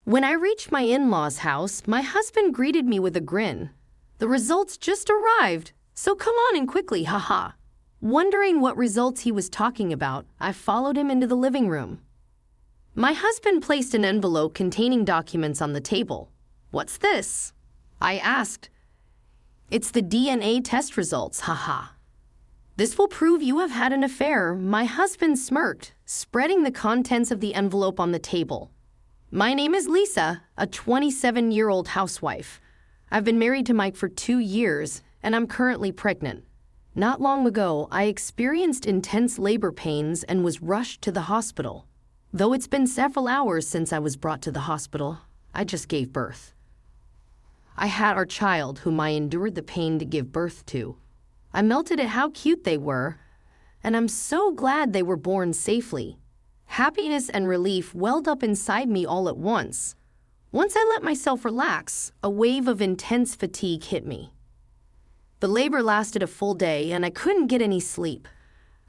When I reached my in-laws' house, my husband greeted me with a grin. The results just arrived, so come on in quickly, haha. Wondering what results he was talking about, I followed him into the living room. My husband placed an envelope containing documents on the table. What's this? I asked. It's the DNA test results, haha. This will prove you have had an affair, my husband smirked, spreading the contents of the envelope on the table. My name is Lisa, a 27-year-old housewife. I've been married to Mike for 2 years, and I'm currently pregnant. Not long ago, I experienced intense labor pains and was rushed to the hospital. Though it's been several hours since I was brought to the hospital, I just gave birth. I had our child, whom I endured the pain to give birth to. I melted at how cute they were, and I'm so glad they were born safely. Happiness and relief welled up inside me all at once. Once I let myself relax, a wave of intense fatigue hit me. The labor lasted a full day, and I couldn't get any sleep.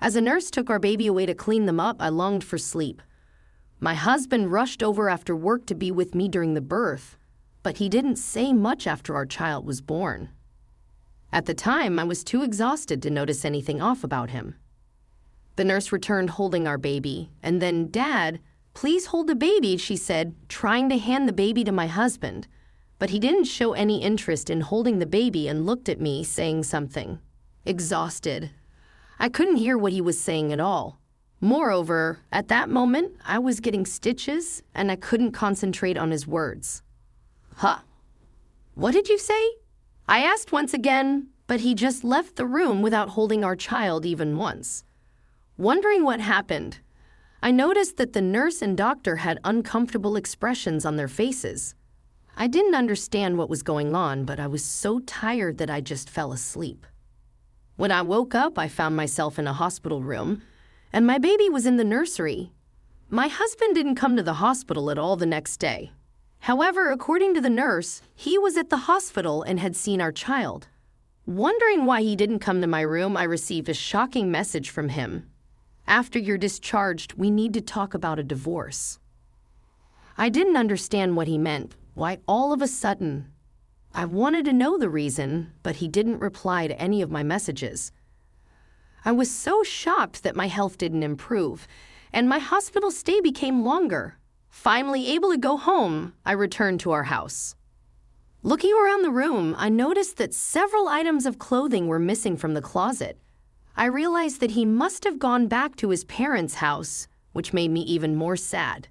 As a nurse took our baby away to clean them up, I longed for sleep. My husband rushed over after work to be with me during the birth, but he didn't say much after our child was born. At the time, I was too exhausted to notice anything off about him. The nurse returned holding our baby, and then, "Dad, please hold the baby," she said, trying to hand the baby to my husband. But he didn't show any interest in holding the baby and looked at me, saying something. Exhausted. I couldn't hear what he was saying at all. Moreover, at that moment, I was getting stitches, and I couldn't concentrate on his words. Huh. What did you say? I asked once again, but he just left the room without holding our child even once. Wondering what happened, I noticed that the nurse and doctor had uncomfortable expressions on their faces. I didn't understand what was going on, but I was so tired that I just fell asleep. When I woke up, I found myself in a hospital room, and my baby was in the nursery. My husband didn't come to the hospital at all the next day. However, according to the nurse, he was at the hospital and had seen our child. Wondering why he didn't come to my room, I received a shocking message from him. After you're discharged, we need to talk about a divorce. I didn't understand what he meant. Why all of a sudden? I wanted to know the reason, but he didn't reply to any of my messages. I was so shocked that my health didn't improve, and my hospital stay became longer. Finally able to go home, I returned to our house. Looking around the room, I noticed that several items of clothing were missing from the closet. I realized that he must have gone back to his parents' house, which made me even more sad.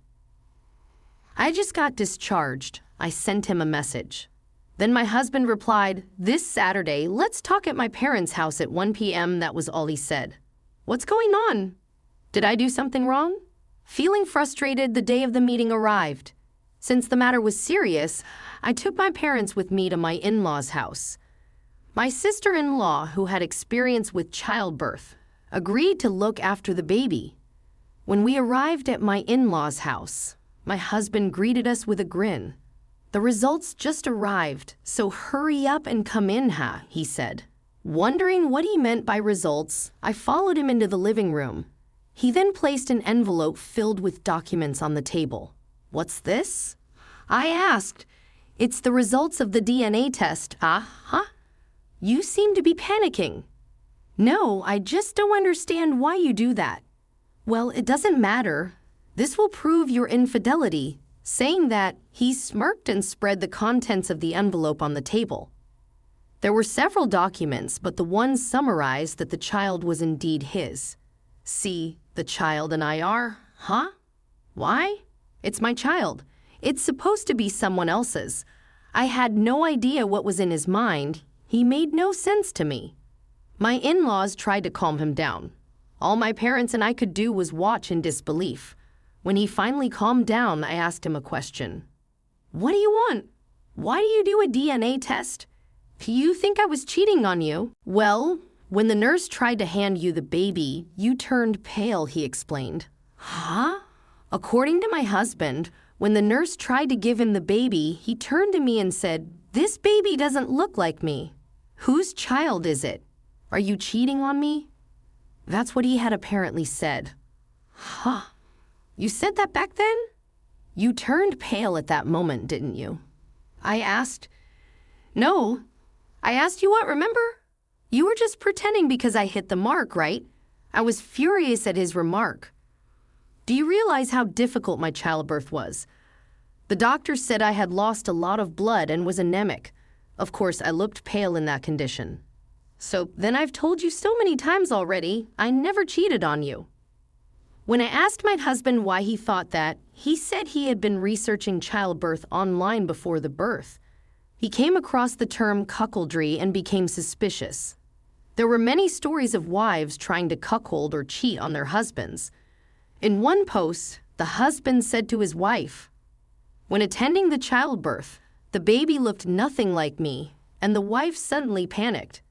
I just got discharged. I sent him a message. Then my husband replied, "This Saturday, let's talk at my parents' house at 1 p.m. That was all he said. What's going on? Did I do something wrong? Feeling frustrated, the day of the meeting arrived. Since the matter was serious, I took my parents with me to my in-laws' house. My sister-in-law, who had experience with childbirth, agreed to look after the baby. When we arrived at my in-laws' house, my husband greeted us with a grin. The results just arrived, so hurry up and come in, he said. Wondering what he meant by results, I followed him into the living room. He then placed an envelope filled with documents on the table. What's this? I asked. It's the results of the DNA test. You seem to be panicking. No, I just don't understand why you do that. Well, it doesn't matter. This will prove your infidelity. Saying that, he smirked and spread the contents of the envelope on the table. There were several documents, but the one summarized that the child was indeed his. See, the child and I are, Why? It's my child. It's supposed to be someone else's. I had no idea what was in his mind. He made no sense to me. My in-laws tried to calm him down. All my parents and I could do was watch in disbelief. When he finally calmed down, I asked him a question. What do you want? Why do you do a DNA test? Do you think I was cheating on you? Well, when the nurse tried to hand you the baby, you turned pale, he explained. According to my husband, when the nurse tried to give him the baby, he turned to me and said, "This baby doesn't look like me. Whose child is it? Are you cheating on me?" That's what he had apparently said. You said that back then? You turned pale at that moment, didn't you? I asked. No. I asked you what, remember? You were just pretending because I hit the mark, right? I was furious at his remark. Do you realize how difficult my childbirth was? The doctor said I had lost a lot of blood and was anemic. Of course, I looked pale in that condition. So then I've told you so many times already, I never cheated on you. When I asked my husband why he thought that, he said he had been researching childbirth online before the birth. He came across the term cuckoldry and became suspicious. There were many stories of wives trying to cuckold or cheat on their husbands. In one post, the husband said to his wife, "When attending the childbirth, the baby looked nothing like me," and the wife suddenly panicked.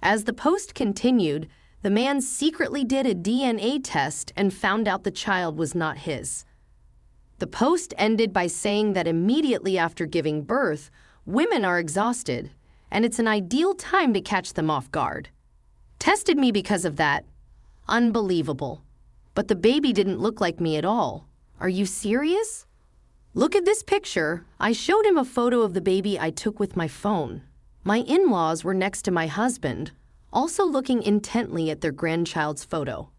As the post continued, the man secretly did a DNA test and found out the child was not his. The post ended by saying that immediately after giving birth, women are exhausted, and it's an ideal time to catch them off guard. Tested me because of that. Unbelievable. But the baby didn't look like me at all. Are you serious? Look at this picture. I showed him a photo of the baby I took with my phone. My in-laws were next to my husband, also looking intently at their grandchild's photo.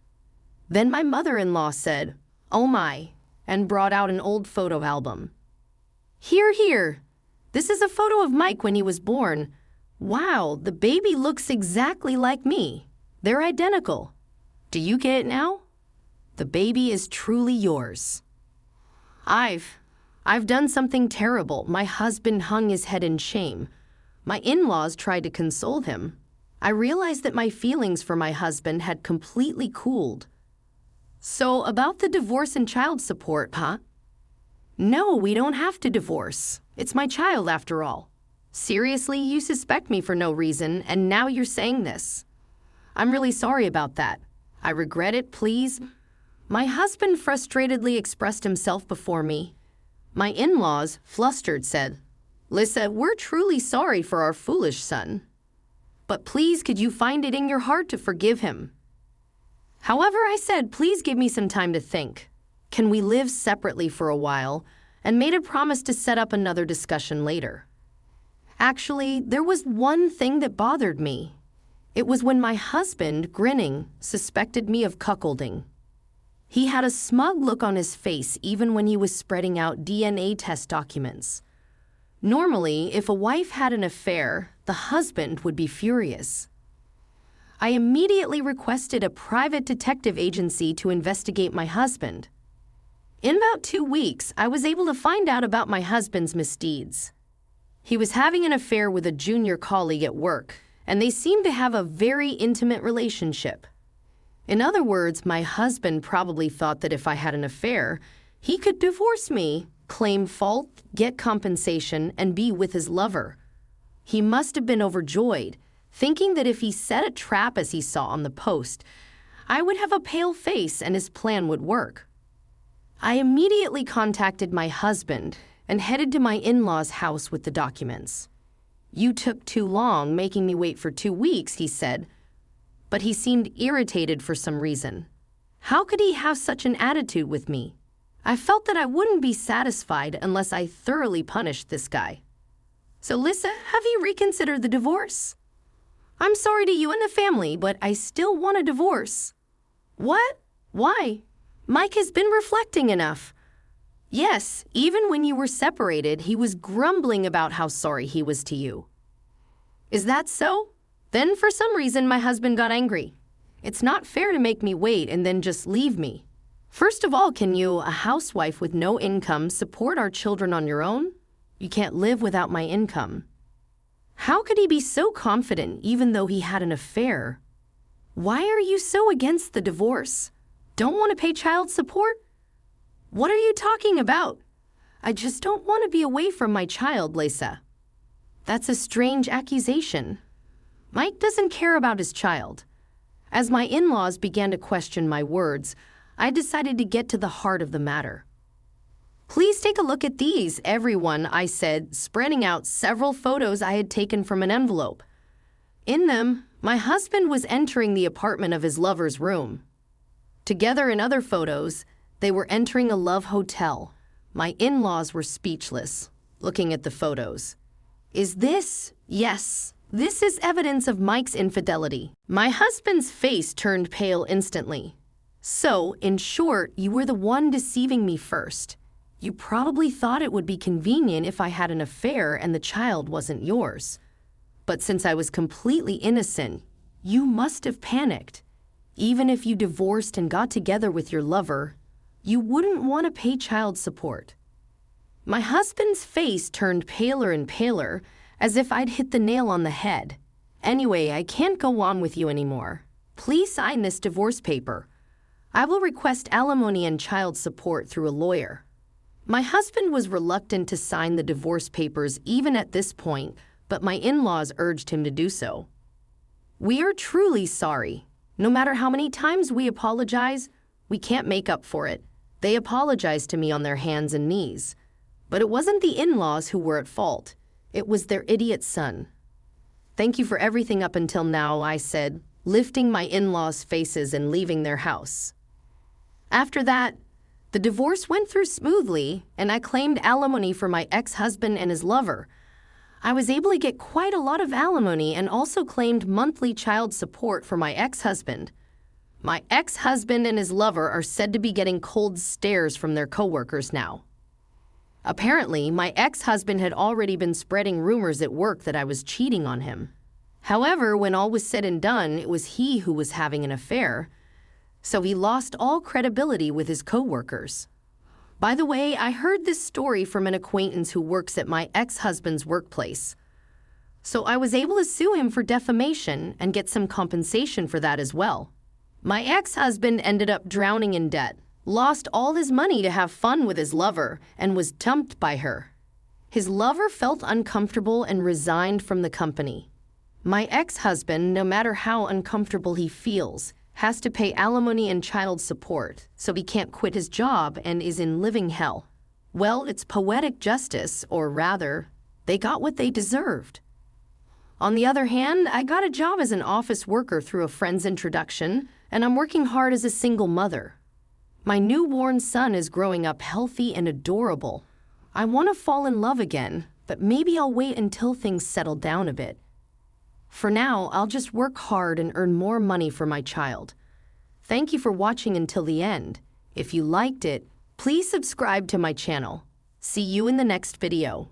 Then my mother-in-law said, "Oh my," and brought out an old photo album. Here, here. This is a photo of Mike when he was born. Wow, the baby looks exactly like me. They're identical. Do you get it now? The baby is truly yours. I've done something terrible. My husband hung his head in shame. My in-laws tried to console him. I realized that my feelings for my husband had completely cooled. So about the divorce and child support, huh? No, we don't have to divorce. It's my child after all. Seriously, you suspect me for no reason, and now you're saying this. I'm really sorry about that. I regret it, please. My husband frustratedly expressed himself before me. My in-laws, flustered, said, "Lisa, we're truly sorry for our foolish son. But please, could you find it in your heart to forgive him?" However, I said, "Please give me some time to think. Can we live separately for a while?" and made a promise to set up another discussion later. Actually, there was one thing that bothered me. It was when my husband, grinning, suspected me of cuckolding. He had a smug look on his face even when he was spreading out DNA test documents. Normally, if a wife had an affair, the husband would be furious. I immediately requested a private detective agency to investigate my husband. In about 2 weeks, I was able to find out about my husband's misdeeds. He was having an affair with a junior colleague at work, and they seemed to have a very intimate relationship. In other words, my husband probably thought that if I had an affair, he could divorce me, claim fault, get compensation, and be with his lover. He must have been overjoyed, thinking that if he set a trap as he saw on the post, I would have a pale face and his plan would work. I immediately contacted my husband and headed to my in-laws' house with the documents. "You took too long, making me wait for 2 weeks," he said. But he seemed irritated for some reason. How could he have such an attitude with me? I felt that I wouldn't be satisfied unless I thoroughly punished this guy. "So, Lisa, have you reconsidered the divorce?" "I'm sorry to you and the family, but I still want a divorce." "What? Why? Mike has been reflecting enough." "Yes, even when you were separated, he was grumbling about how sorry he was to you." "Is that so? Then for some reason my husband got angry. It's not fair to make me wait and then just leave me. First of all, can you, a housewife with no income, support our children on your own? You can't live without my income." How could he be so confident even though he had an affair? "Why are you so against the divorce? Don't want to pay child support?" "What are you talking about? I just don't want to be away from my child, Lisa." That's a strange accusation. Mike doesn't care about his child. As my in-laws began to question my words, I decided to get to the heart of the matter. "Please take a look at these, everyone," I said, spreading out several photos I had taken from an envelope. In them, my husband was entering the apartment of his lover's room. Together in other photos, they were entering a love hotel. My in-laws were speechless, looking at the photos. Is this? Yes, this is evidence of Mike's infidelity. My husband's face turned pale instantly. So, in short, you were the one deceiving me first. You probably thought it would be convenient if I had an affair and the child wasn't yours. But since I was completely innocent, you must have panicked. Even if you divorced and got together with your lover, you wouldn't want to pay child support. My husband's face turned paler and paler, as if I'd hit the nail on the head. Anyway, I can't go on with you anymore. Please sign this divorce paper. I will request alimony and child support through a lawyer. My husband was reluctant to sign the divorce papers even at this point, but my in-laws urged him to do so. We are truly sorry. No matter how many times we apologize, we can't make up for it. They apologized to me on their hands and knees. But it wasn't the in-laws who were at fault. It was their idiot son. Thank you for everything up until now, I said, lifting my in-laws' faces and leaving their house. After that, the divorce went through smoothly, and I claimed alimony for my ex-husband and his lover. I was able to get quite a lot of alimony and also claimed monthly child support for my ex-husband. My ex-husband and his lover are said to be getting cold stares from their coworkers now. Apparently, my ex-husband had already been spreading rumors at work that I was cheating on him. However, when all was said and done, it was he who was having an affair, so he lost all credibility with his coworkers. By the way, I heard this story from an acquaintance who works at my ex-husband's workplace. So I was able to sue him for defamation and get some compensation for that as well. My ex-husband ended up drowning in debt, lost all his money to have fun with his lover, and was dumped by her. His lover felt uncomfortable and resigned from the company. My ex-husband, no matter how uncomfortable he feels, has to pay alimony and child support, so he can't quit his job and is in living hell. Well, it's poetic justice, or rather, they got what they deserved. On the other hand, I got a job as an office worker through a friend's introduction, and I'm working hard as a single mother. My newborn son is growing up healthy and adorable. I want to fall in love again, but maybe I'll wait until things settle down a bit. For now, I'll just work hard and earn more money for my child. Thank you for watching until the end. If you liked it, please subscribe to my channel. See you in the next video.